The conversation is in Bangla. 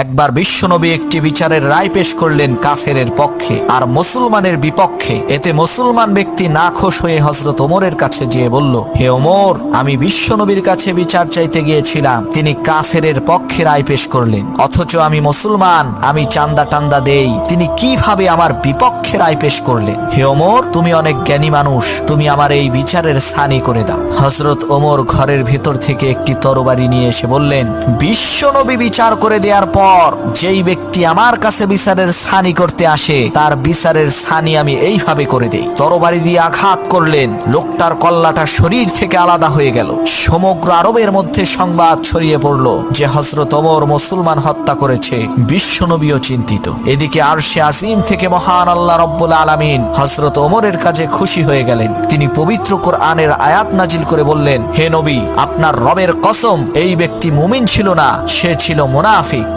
একবার বিশ্বনবী একটি বিচারের রায় পেশ করলেন কাফেরের পক্ষে আর মুসলমানের বিপক্ষে। এতে মুসলমান ব্যক্তি নাখোশ হয়ে হযরত ওমরের কাছে গিয়ে বলল, হে ওমর, আমি বিশ্বনবীর কাছে বিচার চাইতে গিয়েছিলাম, তিনি কাফেরের পক্ষে রায় পেশ করলেন, অথচ আমি মুসলমান, আমি চান্দা টান্দা দেই, তিনি কিভাবে আমার বিপক্ষে রায় পেশ করলেন? হে ওমর, তুমি অনেক জ্ঞানী মানুষ, তুমি আমার এই বিচারের সানি করে দাও। হযরত ওমর ঘরের ভেতর থেকে একটি তরবারি নিয়ে এসে বললেন, বিশ্বনবী বিচার করে দেওয়ার পর যেই ব্যক্তি আমার কাছে বিচারের সানি করতে আসে তার বিচারের সানি আমি এইভাবে করে দেই। তরবারি দিয়ে আঘাত করলেন, লোকটার কল্লাটা শরীর থেকে আলাদা হয়ে গেল। সমগ্র আরবের মধ্যে সংবাদ ছড়িয়ে পড়ল যে হযরত ওমর মুসলমান হত্যা করেছে। বিশ্বনবীও চিন্তিত। এদিকে আরশে আজিম থেকে মহান আল্লাহ রব্বুল আলামিন হযরত ওমরের কাজে খুশি হয়ে গেলেন। তিনি পবিত্র কোরআনের আয়াত নাজিল করে বললেন, হে নবী, আপনার রবের কসম, এই ব্যক্তি মুমিন ছিল না, সে ছিল মুনাফিক।